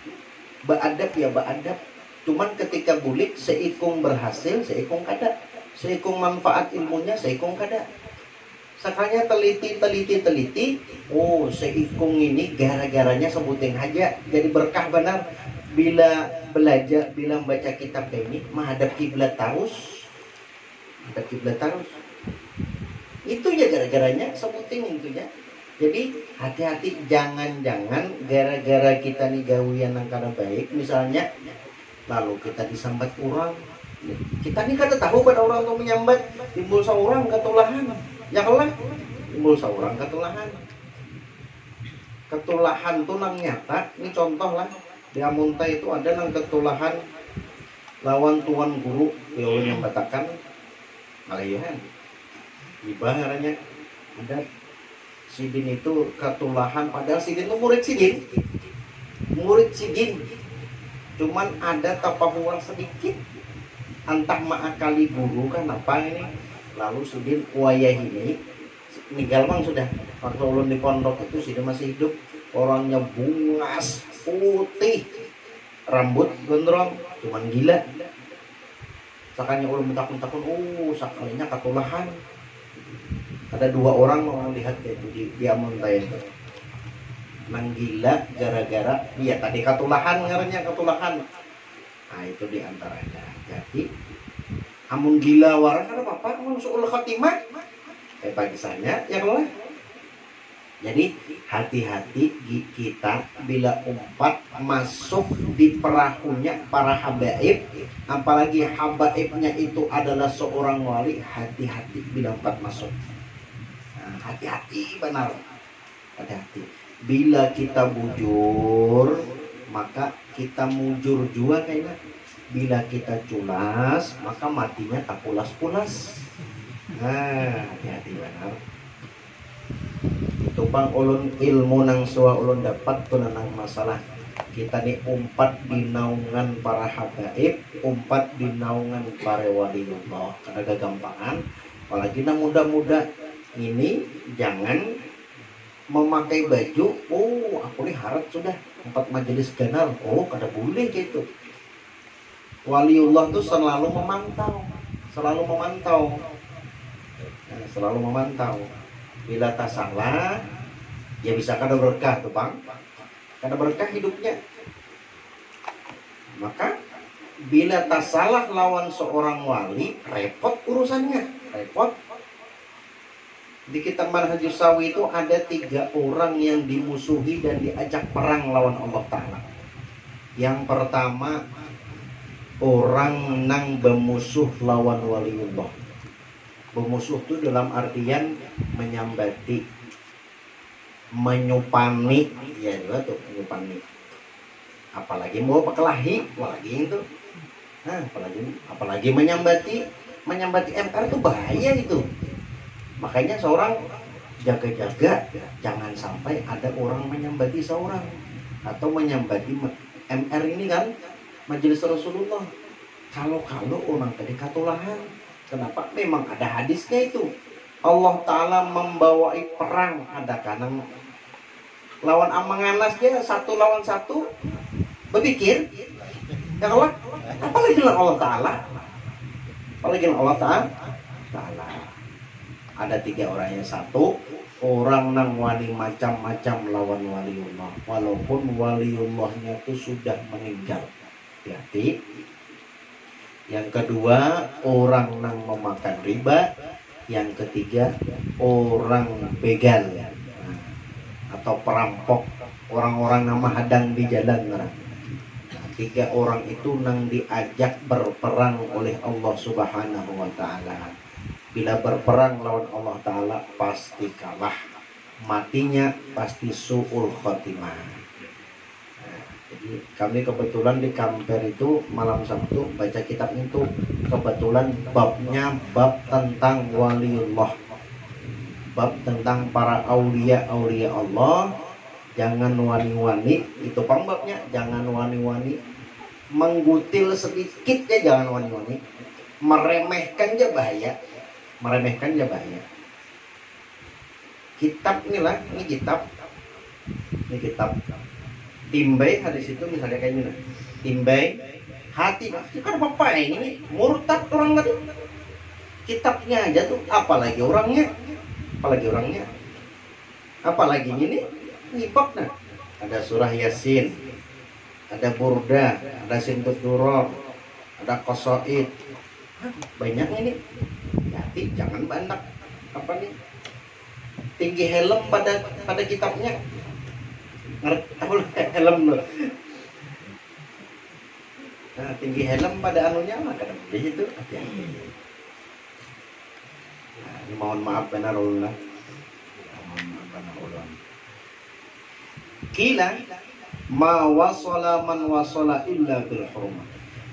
Speaker 5: beadab ya beadab. Cuman ketika bulik seikung berhasil, seikung kada, seikung manfaat ilmunya, seikung kada. Sakanya teliti, oh seikung ini gara-garanya sebuting aja jadi berkah benar. Bila belajar, bila membaca kitab ini menghadap kiblat terus, itu ya gara-garanya sebuting itu ya. Jadi hati-hati, jangan-jangan gara-gara kita nih gawian yang kada baik misalnya, lalu kita disambat orang, kita nih kada tahu pada orang tuh menyambat, timbul seorang ketulahan. Ya Allah, timbul seorang ketulahan tuh nang nyata. Ini contoh lah, di Amunta itu ada nang ketulahan lawan tuan guru beliau yang batakan Malayahan ibah caranya. Ada Sidin itu ketulahan, padahal Sidin itu murid Sidin, cuman ada tapahuan sedikit, entah maakali guru kan apa ini. Lalu Sidin wayah ini meninggal bang sudah. Waktu ulun di pondok itu Sidin masih hidup, orangnya bungas, putih, rambut gondrong, cuman gila. Sakanya ulun takun-takun, sakalinya katulahan. Ada 2 orang mau lihat itu di Amuntai itu. Nang gila gara-gara iya tadi katulahan ngarannya katulahan. Nah itu diantaranya. Jadi amun gila warang kan apa-apa, amun suul khatimah kisahnya ya kalau. Jadi hati-hati kita bila umpat masuk di perahunya para habaib, apalagi habaibnya itu adalah seorang wali, hati-hati bila umpat masuk. Nah, hati-hati benar, hati-hati. Bila kita bujur, maka kita mujur juga kayaknya. Bila kita culas, maka matinya tak pulas-pulas. Nah, hati-hati benar. Itu bang ulun ilmu nang suwa ulun dapat penenang masalah kita nih umpat di naungan para habaib, umpat di naungan para waliullah karena kegampangan. Apalagi nang muda-muda ini jangan memakai baju. Aku nih harap sudah umpat majelis ganal. Kada boleh gitu. Waliullah tuh selalu memantau, selalu memantau. Bila tak salah, ya bisa kada berkah tuh bang, kada berkah hidupnya. Maka bila tak salah lawan seorang wali, repot urusannya, repot. Di kitab Manhajus Sawi itu ada 3 orang yang dimusuhi dan diajak perang lawan Allah Ta'ala. Yang pertama, orang nang bermusuh lawan waliullah. Bermusuh itu dalam artian menyambati, menyupani, ya juga tuh menyupani. Apalagi mau pekelahi, apalagi itu. Nah, apalagi menyambati MR itu bahaya itu. Makanya seorang jaga-jaga jangan sampai ada orang menyambati seorang atau menyambati MR ini kan majelis Rasulullah. Kalau orang tadi katulahan. Kenapa? Memang ada hadisnya itu. Allah Ta'ala membawai perang. Ada kanan lawan amanganas dia 1 lawan 1 berpikir. Ya Allah, apalagi Allah Ta'ala. Ta'ala. Ada 3 orang yang 1 orang nang wali macam-macam lawan waliullah. Walaupun waliullahnya itu sudah meninggal. Hati-hati. Yang kedua, orang nang memakan riba. Yang ketiga, orang begal atau perampok, orang-orang nama hadang di jalan. Nah, 3 orang itu nang diajak berperang oleh Allah Subhanahu wa Ta'ala. Bila berperang lawan Allah Ta'ala pasti kalah, matinya pasti su'ul khotimah. Jadi kami kebetulan di Kamper itu malam Sabtu baca kitab itu, kebetulan babnya bab tentang waliullah, bab tentang para aulia Allah. Jangan wani-wani, itu pambabnya, jangan wani-wani, menggutil sedikit ya jangan wani-wani, meremehkan ya bahaya, Kitab inilah, ini kitab Timbai hadis itu misalnya kayak gini, Timbai hati kan apa ini murtad orang tadi, kitabnya aja tuh, apalagi orangnya, apalagi ini nyipak. Nah, ada surah Yasin, ada Burda, ada Sintut Duror, ada Qasaid, banyak ini. Hati jangan banyak apa nih, tinggi helm pada kitabnya. Helm loh. Nah, tinggi helm pada anunya mah kadang di situ. Nah, mohon maaf benar ulun. Kila ma wasala man wasala illa bil hurmah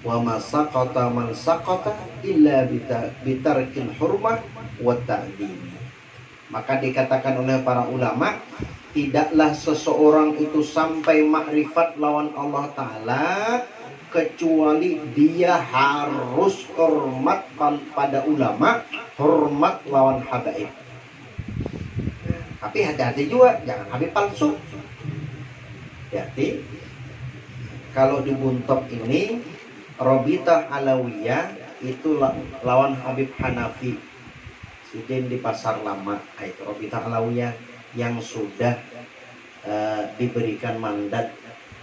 Speaker 5: wa ma saqata man saqata illa bitarkil hurmah wa ta'dim. Maka dikatakan oleh para ulama, tidaklah seseorang itu sampai makrifat lawan Allah Ta'ala kecuali dia harus hormat pada ulama, hormat lawan habaib. Tapi hati-hati juga, jangan habib palsu. Hati, kalau di Buntok ini Robitah Alawiyah itu lawan Habib Hanafi Sidin di Pasar Lama. Itu Robitah Alawiyah yang sudah diberikan mandat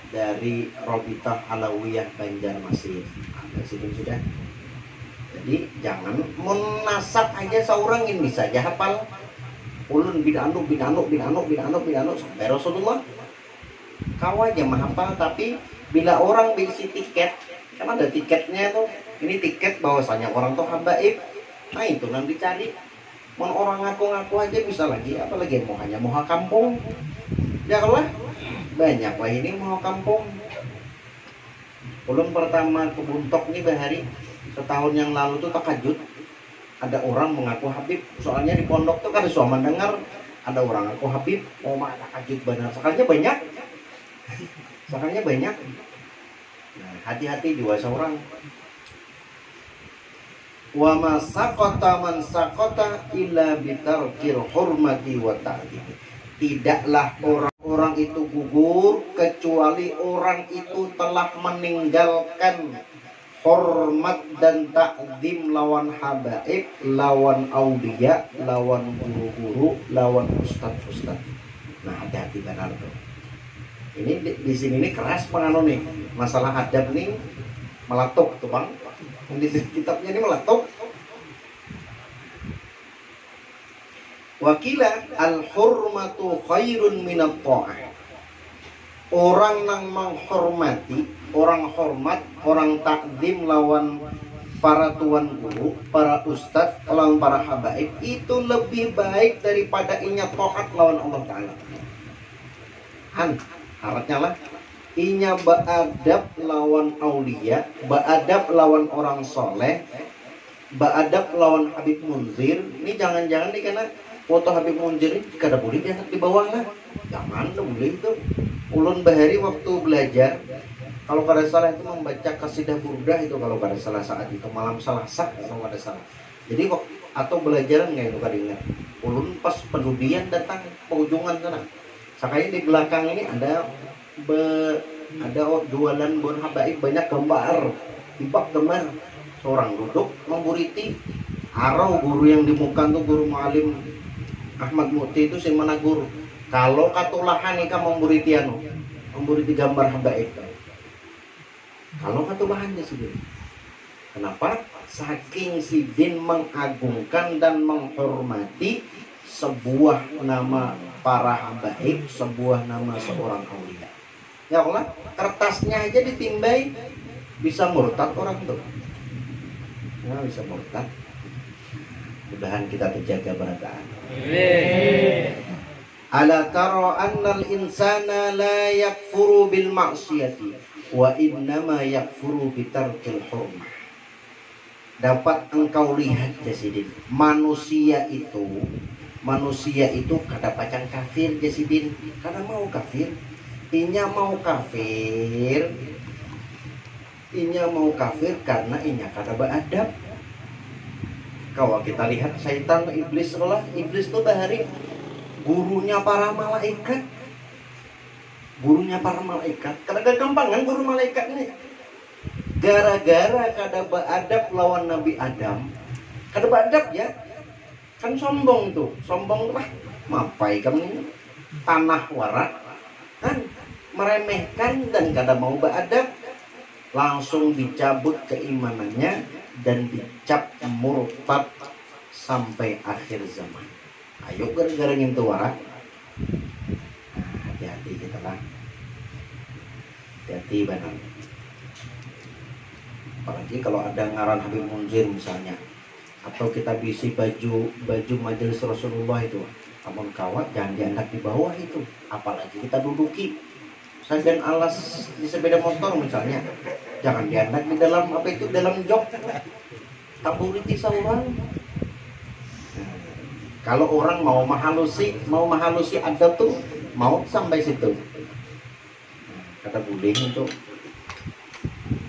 Speaker 5: dari Robitah Alawiyah Banjarmasin. Ada Sidin sudah. Jadi jangan menasab aja seorang ini saja hafal ulun bid'anu sampai Rasulullah. Kau aja menghafal, tapi bila orang beli tiket, kan ada tiketnya tuh. Ini tiket bahwasanya orang tuh habaib. Nah itu nanti dicari. Mau orang ngaku-ngaku aja bisa lagi, apalagi mau hanya mau kampung. Ya Allah, banyak lah ini mau kampung. Ulun pertama ke Buntok nih bahari setahun yang lalu tuh takajud. Ada orang mengaku habib, soalnya di pondok tuh kan suami dengar ada orang ngaku habib, mau mana takajud benar. Sekarangnya banyak. Sekarangnya banyak. Nah, hati-hati juga seorang. Wa ma saqata man saqata illa bitarkil hurmati wa ta'zim. Tidaklah orang itu gugur kecuali orang itu telah meninggalkan hormat dan takzim lawan habaib, lawan aulia, lawan guru-guru, lawan ustad-ustad. Nah, hati-hati benar tuh. Ini di sini ini keras pengano nih. Masalah adab nih meletup tuh Bang. Di kitabnya ini meletup. Wakila al-hurmatu khairun minat ta'ah. Orang yang menghormati, orang hormat, orang takdim lawan para tuan guru, para ustadz, lawan para habaib itu lebih baik daripada inya taat lawan Allah Ta'ala. Harapnya lah inya beadab lawan aulia, beadab lawan orang soleh, beadab lawan Habib Munzir. Ini jangan-jangan nih karena foto Habib Munzir ini kada boleh diangkat di bawah lah. Jangan boleh itu. Ulun bahari waktu belajar, kalau kada salah itu membaca kasidah burdah itu kalau kada salah saat itu malam Selasa kalau kada salah. Jadi atau belajaran nggak itu kada ingat. Ulun pas pendudian datang pengunjungan sana. Sakanya di belakang ini ada jualan bon habaib banyak gambar, tibak gambar seorang duduk memburiti. Arau guru yang di muka tuh guru Mu'alim Ahmad Mukti itu si mana guru. Kalau katulahan ika memburiti memburiti gambar habaib. Kalau katulahannya sih. Kenapa? Saking Sidin mengagungkan dan menghormati sebuah nama para habaib, sebuah nama seorang aulia. Ya Allah, kertasnya aja ditimbai bisa murtad orang tuh. Ya, bisa murtad. Mudahan kita terjaga berataan. Ala tara annal insana la yakfuru bil ma'siyati wa innama yakfuru bitarkil hurmah. Dapat engkau lihat Jasidin, manusia itu kada pacan kafir Jasidin, karena mau kafir. Inya mau kafir karena inya kada beradab. Kalau kita lihat syaitan iblis sekolah, iblis tuh bahari gurunya para malaikat. Kada gampang kan guru malaikat ini. Gara-gara kada beradab lawan Nabi Adam. Kada beadab ya. Kan sombong tuh lah. Mapai kamu tanah warak. Kan meremehkan dan kada mau beadab. Langsung dicabut keimanannya dan dicap murtad sampai akhir zaman. Ayo gara-gara ngintu warak. Nah, hati-hati kita lah. Hati-hati benar. Apalagi kalau ada ngaran Habib Munzir misalnya, atau kita bisi baju majelis Rasulullah itu, namun kawat jangan diangkat di bawah itu. Apalagi kita duduki sajian alas di sepeda motor misalnya, jangan diangkat di dalam dalam jok. Taburiti seorang. Kalau orang mau mahalusi adab tuh mau sampai situ. Kata boleh untuk